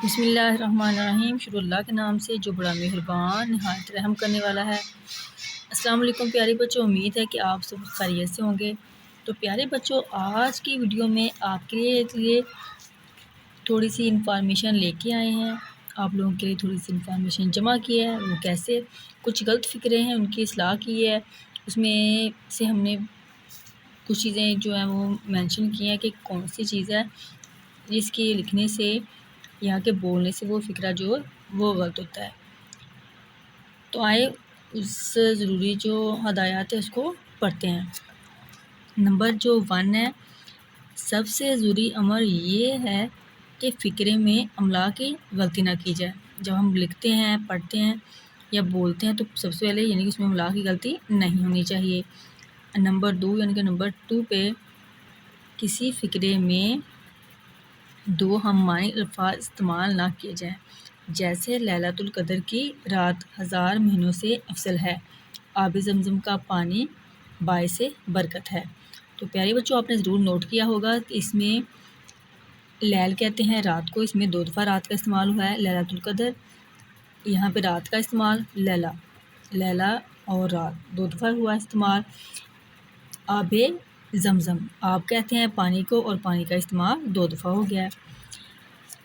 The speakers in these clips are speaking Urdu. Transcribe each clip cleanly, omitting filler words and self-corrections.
بسم اللہ الرحمن الرحیم، شروع اللہ کے نام سے جو بڑا مہربان نہایت رحم کرنے والا ہے۔ السلام علیکم پیارے بچوں، امید ہے کہ آپ سب خیریت سے ہوں گے۔ تو پیارے بچوں، آج کی ویڈیو میں آپ کے لیے تھوڑی سی انفارمیشن لے کے آئے ہیں۔ آپ لوگوں کے لیے تھوڑی سی انفارمیشن جمع کی ہے، وہ کیسے کچھ غلط فکریں ہیں ان کی اصلاح کی ہے۔ اس میں سے ہم نے کچھ چیزیں جو ہیں وہ مینشن کی ہیں کہ کون سی چیز ہے جس کی لکھنے سے یہاں کے بولنے سے وہ فکرہ جو وہ غلط ہوتا ہے۔ تو آئے اس ضروری جو ہدایات ہے اس کو پڑھتے ہیں۔ نمبر جو 1 ہے، سب سے ضروری امر یہ ہے کہ فکرے میں املا کی غلطی نہ کی جائے۔ جب ہم لکھتے ہیں، پڑھتے ہیں یا بولتے ہیں تو سب سے پہلے یعنی کہ اس میں املا کی غلطی نہیں ہونی چاہیے۔ نمبر 2 یعنی کہ نمبر 2 پہ کسی فکرے میں دو ہم معنی الفاظ استعمال نہ کیے جائیں، جیسے لیلۃ القدر کی رات 1000 مہینوں سے افضل ہے، آب زمزم کا پانی باعث برکت ہے۔ تو پیارے بچوں، آپ نے ضرور نوٹ کیا ہوگا کہ اس میں لیل کہتے ہیں رات کو، اس میں 2 دفعہ رات کا استعمال ہوا ہے، لیلۃ القدر، یہاں پہ رات کا استعمال، لیلہ اور رات 2 دفعہ ہوا استعمال۔ آب زمزم، آپ کہتے ہیں پانی کو، اور پانی کا استعمال 2 دفعہ ہو گیا ہے۔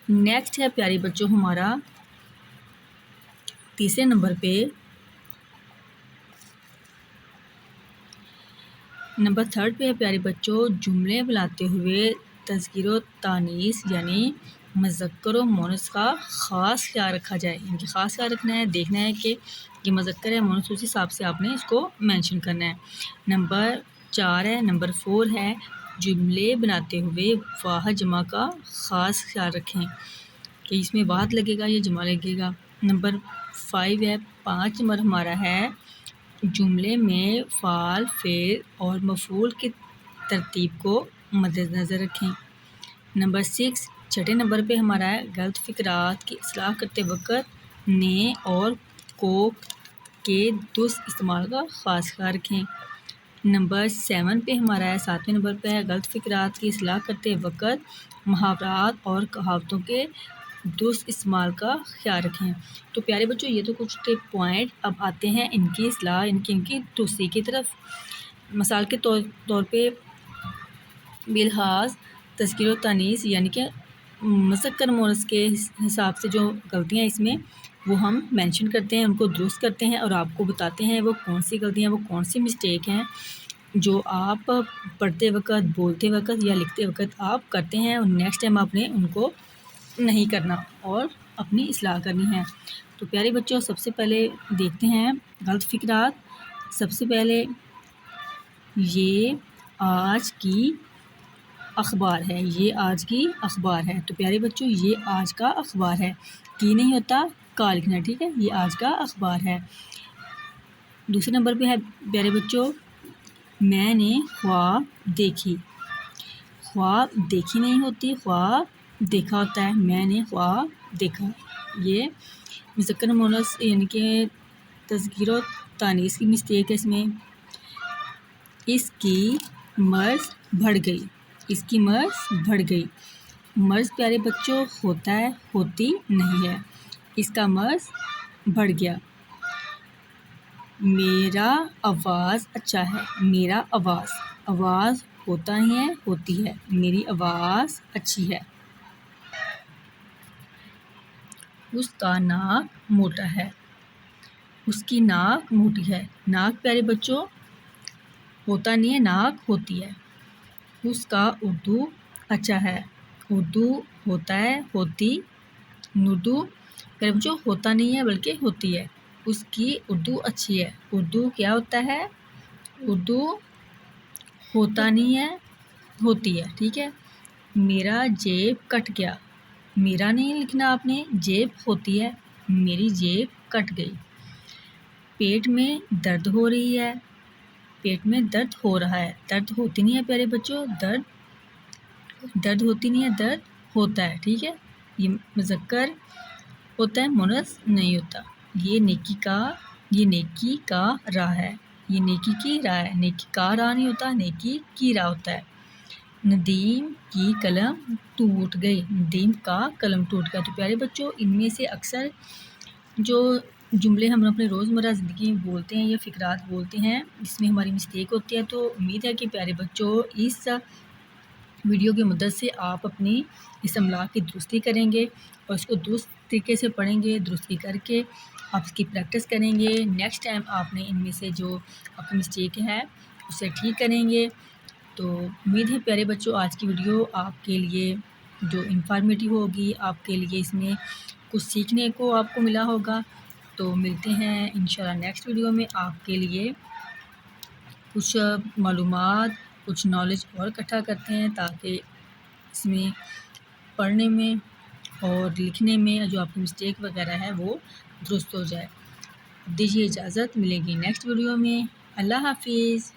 نیکسٹ ہے پیارے بچوں ہمارا تیسرے نمبر پہ نمبر 3 پہ ہے پیارے بچوں، جملے بناتے ہوئے تذکیر و تانیث یعنی مذکر و مؤنث کا خاص خیال رکھا جائے۔ ان کی خاص خیال رکھنا ہے، دیکھنا ہے کہ یہ مذکر ہے مؤنث، اس حساب سے آپ نے اس کو مینشن کرنا ہے۔ نمبر 4 ہے، نمبر 4 ہے، جملے بناتے ہوئے واحد جمع کا خاص خیال رکھیں کہ اس میں واحد لگے گا یا جمع لگے گا۔ نمبر 5 ہے، 5 نمبر ہمارا ہے، جملے میں فعل، فعل اور مفعول کی ترتیب کو مد نظر رکھیں۔ نمبر 6 چھٹے نمبر پہ ہمارا ہے، غلط فکرات کی اصلاح کرتے وقت نے اور کو کے درست استعمال کا خاص خیال رکھیں۔ نمبر 7 پہ ہمارا ہے، 7ویں نمبر پہ ہے، غلط فکرات کی اصلاح کرتے وقت محاورات اور کہاوتوں کے درست استعمال کا خیال رکھیں۔ تو پیارے بچوں، یہ تو کچھ پوائنٹ، اب آتے ہیں ان کی اصلاح، ان کی درستی کی طرف۔ مثال کے طور پہ بلحاظ تذکیر و تانیث یعنی کہ مذکر مؤنث کے حساب سے جو غلطیاں اس میں وہ ہم مینشن کرتے ہیں، ان کو درست کرتے ہیں اور آپ کو بتاتے ہیں وہ کون سی غلطیاں، وہ کون سی مسٹیک ہیں جو آپ پڑھتے وقت، بولتے وقت یا لکھتے وقت آپ کرتے ہیں، اور نیکسٹ ٹائم آپ نے ان کو نہیں کرنا اور اپنی اصلاح کرنی ہے۔ تو پیارے بچوں، سب سے پہلے دیکھتے ہیں غلط فکرات۔ سب سے پہلے یہ آج کی اخبار ہے، یہ آج کی اخبار ہے۔ تو پیارے بچوں، یہ آج کا اخبار ہے، کی نہیں ہوتا، کا لکھنا ہے، ٹھیک ہے، یہ آج کا اخبار ہے۔ دوسرے نمبر پہ ہے پیارے بچوں، میں نے خواب دیکھی، خواب دیکھی نہیں ہوتی، خواب دیکھا ہوتا ہے، میں نے خواب دیکھا۔ یہ مذکر مؤنث یعنی کہ تذکیر و تانیث کی مسٹیک ہے اس میں۔ اس کی مرض بڑھ گئی، اس کی مرض بڑھ گئی، مرض پیارے بچوں ہوتا ہے، ہوتی نہیں ہے، اس کا مرض بڑھ گیا۔ میرا آواز اچھا ہے، میرا آواز ہوتا ہی ہے، ہوتی ہے، میری آواز اچھی ہے۔ اس کا ناک موٹا ہے، اس کی ناک موٹی ہے، ناک پیارے بچوں ہوتا نہیں ہے، ناک ہوتی ہے۔ اس کا اردو اچھا ہے، اردو ہوتا ہے، ہوتی، اردو پیارے بچوں ہوتا نہیں ہے بلکہ ہوتی ہے۔ اس کی اردو اچھی ہے، اردو کیا ہوتا ہے، اردو ہوتا نہیں ہے، ہوتی ہے، ٹھیک ہے۔ میرا جیب کٹ گیا، میرا نہیں لکھنا آپ نے، جیب ہوتی ہے، میری جیب کٹ گئی۔ پیٹ میں درد ہو رہی ہے، پیٹ میں درد ہو رہا ہے، درد ہوتی نہیں ہے پیارے بچوں، درد ہوتی نہیں ہے، درد ہوتا ہے، ٹھیک ہے۔ یہ مذکر ہوتا ہے، مؤنث نہیں ہوتا۔ یہ نیکی کا راہ ہے، یہ نیکی کی راہ ہے، نیکی کا راہ نہیں ہوتا، نیکی کی راہ ہوتا ہے۔ ندیم کی قلم ٹوٹ گئی، ندیم کا قلم ٹوٹ گیا۔ تو پیارے بچوں، ان میں سے اکثر جو جملے ہم اپنے روزمرہ زندگی میں بولتے ہیں یا فقرات بولتے ہیں، اس میں ہماری مسٹیک ہوتی ہے۔ تو امید ہے کہ پیارے بچوں اس ویڈیو کی مدد سے آپ اپنی اس املاک کی درستی کریں گے اور اس کو درست طریقے سے پڑھیں گے، درستی کر کے آپ اس کی پریکٹس کریں گے۔ نیکسٹ ٹائم آپ نے ان میں سے جو آپ کی مسٹیک ہے اسے ٹھیک کریں گے۔ تو امید ہے پیارے بچوں آج کی ویڈیو آپ کے لیے جو انفارمیٹیو ہوگی، آپ کے لیے اس میں کچھ سیکھنے کو آپ کو ملا ہوگا۔ تو ملتے ہیں انشاءاللہ نیکسٹ ویڈیو میں، آپ کے لیے کچھ معلومات، کچھ نالج اور اکٹھا کرتے ہیں تاکہ اس میں پڑھنے میں اور لکھنے میں جو آپ کی مسٹیک وغیرہ ہے وہ درست ہو جائے۔ دیجیے اجازت، ملیں گی نیکسٹ ویڈیو میں۔ اللہ حافظ۔